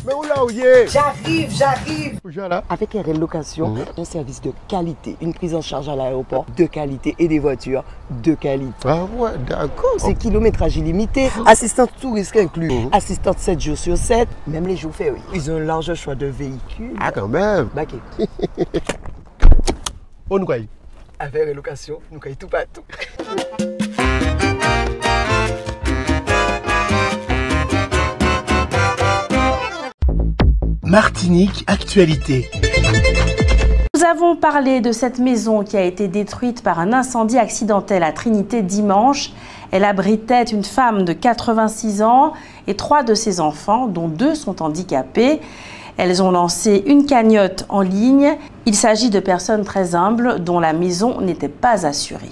Mais où là où y est? J'arrive. Voilà. Avec Air Location, un service de qualité, une prise en charge à l'aéroport de qualité et des voitures de qualité. Ah ouais, d'accord. C'est kilométrage illimité, assistance tout risque inclus, assistante 7 jours sur 7, même les jours fériés. Ils ont un large choix de véhicules. Ah quand même. Baquet. On nous croit. Avec Air Location, nous croyons tout partout. Martinique Actualité. Nous avons parlé de cette maison qui a été détruite par un incendie accidentel à Trinité dimanche. Elle abritait une femme de 86 ans et 3 de ses enfants, dont 2 sont handicapés. Elles ont lancé une cagnotte en ligne. Il s'agit de personnes très humbles dont la maison n'était pas assurée.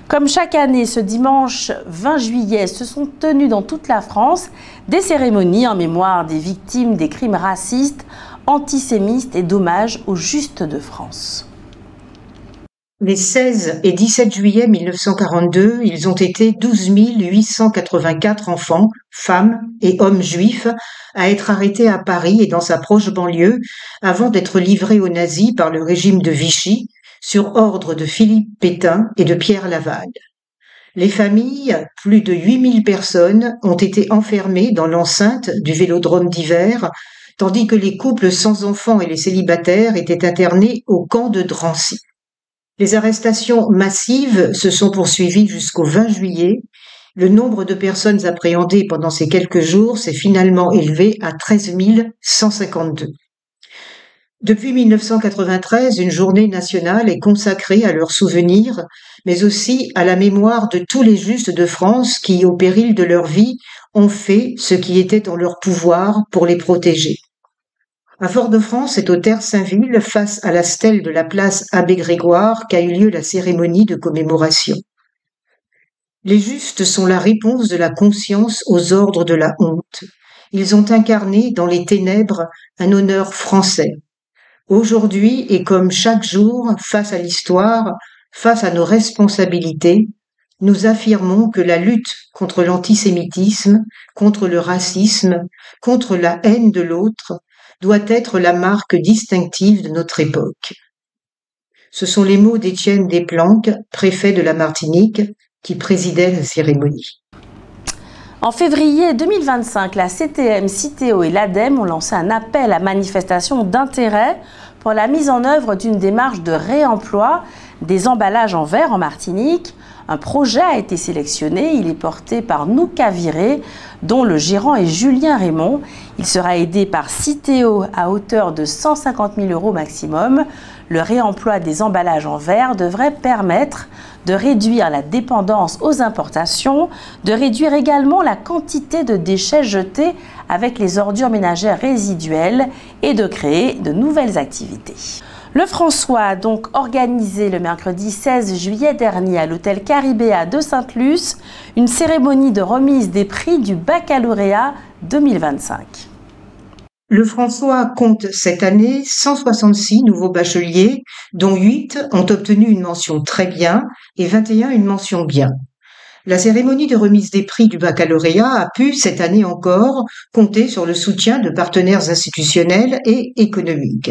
Comme chaque année, ce dimanche 20 juillet, se sont tenues dans toute la France des cérémonies en mémoire des victimes des crimes racistes, antisémites et d'hommage aux Justes de France. Les 16 et 17 juillet 1942, ils ont été 12 884 enfants, femmes et hommes juifs à être arrêtés à Paris et dans sa proche banlieue avant d'être livrés aux nazis par le régime de Vichy sur ordre de Philippe Pétain et de Pierre Laval. Les familles, plus de 8000 personnes, ont été enfermées dans l'enceinte du Vélodrome d'hiver, tandis que les couples sans enfants et les célibataires étaient internés au camp de Drancy. Les arrestations massives se sont poursuivies jusqu'au 20 juillet. Le nombre de personnes appréhendées pendant ces quelques jours s'est finalement élevé à 13 152. Depuis 1993, une journée nationale est consacrée à leur souvenir, mais aussi à la mémoire de tous les Justes de France qui, au péril de leur vie, ont fait ce qui était en leur pouvoir pour les protéger. À Fort-de-France, c'est au Terre Saint-Ville, face à la stèle de la place Abbé-Grégoire, qu'a eu lieu la cérémonie de commémoration. Les Justes sont la réponse de la conscience aux ordres de la honte. Ils ont incarné dans les ténèbres un honneur français. Aujourd'hui, et comme chaque jour, face à l'histoire, face à nos responsabilités, nous affirmons que la lutte contre l'antisémitisme, contre le racisme, contre la haine de l'autre, doit être la marque distinctive de notre époque. Ce sont les mots d'Étienne Desplanques, préfet de la Martinique, qui présidait la cérémonie. En février 2025, la CTM, Citeo et l'ADEME ont lancé un appel à manifestation d'intérêt pour la mise en œuvre d'une démarche de réemploi des emballages en verre en Martinique. Un projet a été sélectionné, il est porté par Nouka Viré, dont le gérant est Julien Raymond. Il sera aidé par Citeo à hauteur de 150 000 € maximum. Le réemploi des emballages en verre devrait permettre de réduire la dépendance aux importations, de réduire également la quantité de déchets jetés avec les ordures ménagères résiduelles et de créer de nouvelles activités. Le François a donc organisé le mercredi 16 juillet dernier à l'hôtel Caribéa de Sainte-Luce une cérémonie de remise des prix du baccalauréat 2025. Le François compte cette année 166 nouveaux bacheliers, dont 8 ont obtenu une mention très bien et 21 une mention bien. La cérémonie de remise des prix du baccalauréat a pu, cette année encore, compter sur le soutien de partenaires institutionnels et économiques.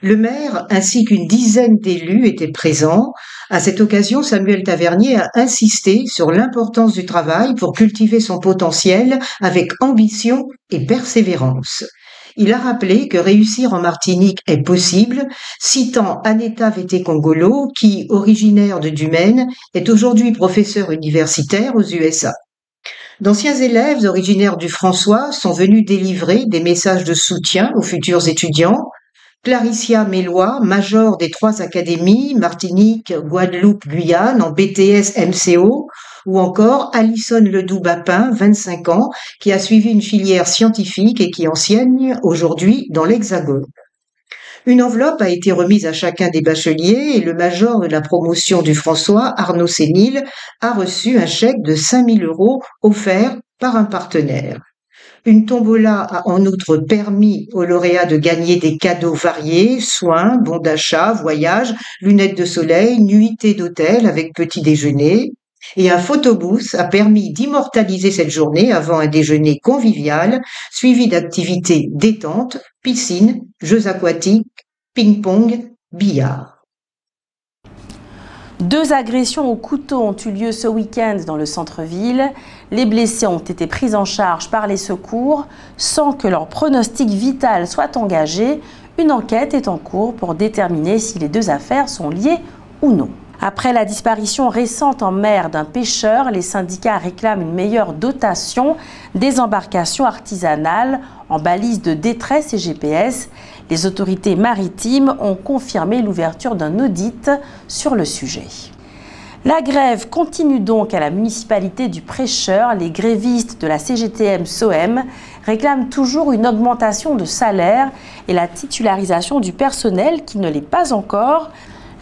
Le maire ainsi qu'une dizaine d'élus étaient présents. À cette occasion, Samuel Tavernier a insisté sur l'importance du travail pour cultiver son potentiel avec ambition et persévérance. Il a rappelé que réussir en Martinique est possible, citant Aneta Vete-Congolo, qui, originaire de Dumaine, est aujourd'hui professeur universitaire aux USA. D'anciens élèves originaires du François sont venus délivrer des messages de soutien aux futurs étudiants. Claricia Mélois, major des 3 académies, Martinique, Guadeloupe, Guyane, en BTS MCO, ou encore Alison Ledoux-Bapin, 25 ans, qui a suivi une filière scientifique et qui enseigne aujourd'hui dans l'Hexagone. Une enveloppe a été remise à chacun des bacheliers et le major de la promotion du François, Arnaud Sénil, a reçu un chèque de 5 000 € offert par un partenaire. Une tombola a en outre permis aux lauréats de gagner des cadeaux variés, soins, bons d'achat, voyages, lunettes de soleil, nuitées d'hôtel avec petit déjeuner. Et un photobooth a permis d'immortaliser cette journée avant un déjeuner convivial, suivi d'activités détente, piscine, jeux aquatiques, ping-pong, billard. 2 agressions au couteau ont eu lieu ce week-end dans le centre-ville. Les blessés ont été pris en charge par les secours sans que leur pronostic vital soit engagé. Une enquête est en cours pour déterminer si les 2 affaires sont liées ou non. Après la disparition récente en mer d'un pêcheur, les syndicats réclament une meilleure dotation des embarcations artisanales en balises de détresse et GPS. Les autorités maritimes ont confirmé l'ouverture d'un audit sur le sujet. La grève continue donc à la municipalité du Prêcheur. Les grévistes de la CGTM-SOEM réclament toujours une augmentation de salaire et la titularisation du personnel qui ne l'est pas encore.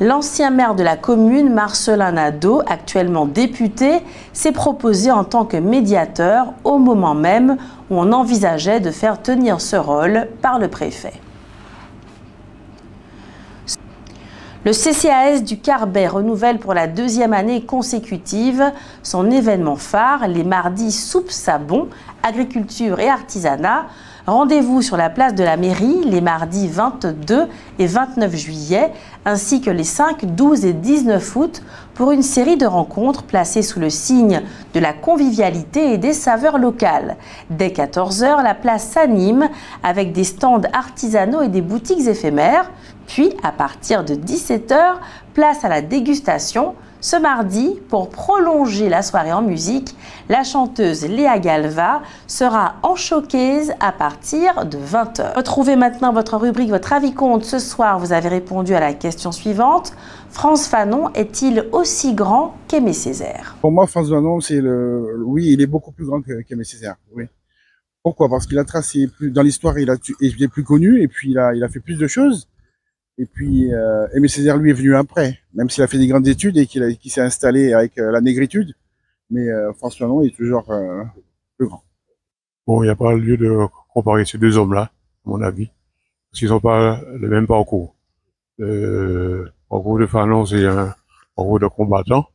L'ancien maire de la commune, Marcelin Nadeau, actuellement député, s'est proposé en tant que médiateur au moment même où on envisageait de faire tenir ce rôle par le préfet. Le CCAS du Carbet renouvelle pour la 2e année consécutive son événement phare, les mardis Soupe Sabon, agriculture et artisanat. Rendez-vous sur la place de la mairie les mardis 22 et 29 juillet, ainsi que les 5, 12 et 19 août pour une série de rencontres placées sous le signe de la convivialité et des saveurs locales. Dès 14 h, la place s'anime avec des stands artisanaux et des boutiques éphémères. Puis, à partir de 17 h, place à la dégustation. Ce mardi, pour prolonger la soirée en musique, la chanteuse Léa Galva sera en showcase à partir de 20 h. Retrouvez maintenant votre rubrique Votre avis compte. Ce soir, vous avez répondu à la question suivante. Frantz Fanon est-il aussi grand qu'Aimé Césaire? Pour moi, Frantz Fanon, oui, il est beaucoup plus grand qu'Aimé Césaire. Oui. Pourquoi? Parce qu'il a tracé plus, dans l'histoire, il est plus connu et puis il a fait plus de choses. Et puis, Aimé Césaire, lui, est venu après, même s'il a fait des grandes études et qu'il s'est installé avec la négritude. Mais Frantz Fanon est toujours plus grand. Bon, il n'y a pas lieu de comparer ces 2 hommes-là, à mon avis, parce qu'ils n'ont pas le même parcours. Le parcours de Fanon, c'est un parcours de combattant,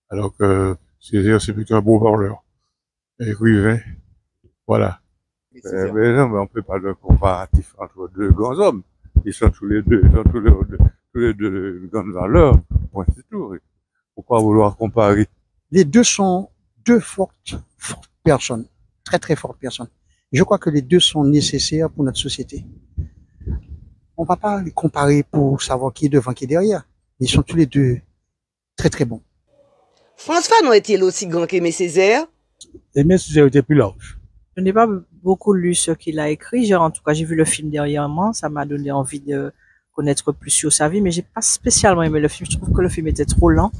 alors que Césaire, c'est plutôt un beau parleur, écrivain, voilà. Mais non, mais on ne peut pas de comparatif entre 2 grands hommes. Ils sont tous les deux de grande valeur. Bon, c'est tout. Pourquoi vouloir comparer? Les 2 sont 2 fortes personnes, très très fortes personnes. Je crois que les 2 sont nécessaires pour notre société. On ne va pas les comparer pour savoir qui est devant, qui est derrière. Ils sont tous les 2 très très bons. Frantz Fanon est-il aussi grand qu'Aimé Césaire? Aimé Césaire était plus large. Je n'ai pas beaucoup lu ce qu'il a écrit. En tout cas, j'ai vu le film dernièrement. Ça m'a donné envie de connaître plus sur sa vie, mais j'ai pas spécialement aimé le film. Je trouve que le film était trop lent.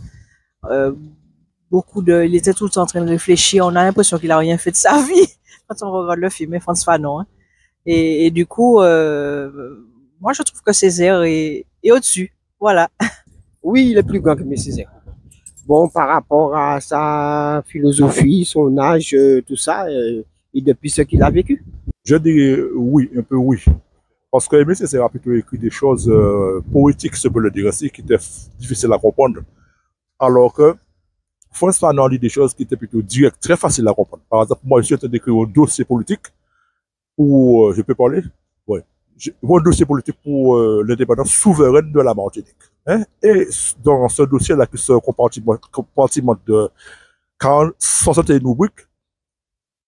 Il était tout le temps en train de réfléchir. On a l'impression qu'il a rien fait de sa vie quand on regarde le film, Frantz Fanon. Hein. Et du coup, moi, je trouve que Césaire est au-dessus. Voilà. Oui, il est plus grand que Césaire. Bon, par rapport à sa philosophie, son âge, tout ça, et depuis ce qu'il a vécu. Je dis oui, un peu oui. Parce que Aimé Césaire a plutôt écrit des choses poétiques, se peut le dire ainsi, qui étaient difficiles à comprendre. Alors que Frantz Fanon lit des choses qui étaient plutôt directes, très faciles à comprendre. Par exemple, moi, je suis en train d'écrire un dossier politique où je peux parler. Oui. Un dossier politique pour l'indépendance souveraine de la Martinique. Hein? Et dans ce dossier-là, qui se compartiment de 61 rubriques,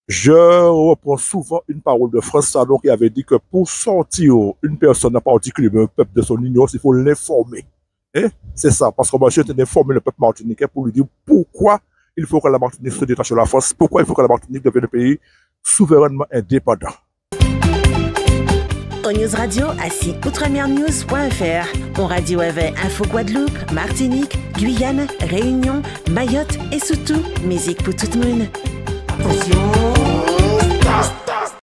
je reprends souvent une parole de Frantz Fanon qui avait dit que pour sortir une personne en particulier, un peuple de son ignorance, il faut l'informer. Hein? C'est ça, parce que moi, je suis en train d'informer le peuple martiniquais pour lui dire pourquoi il faut que la Martinique se détache de la France, pourquoi il faut que la Martinique devienne un pays souverainement indépendant. News Radio à site outremernews.fr. On radio avait Info Guadeloupe, Martinique, Guyane, Réunion, Mayotte et surtout musique pour tout le monde. Attention.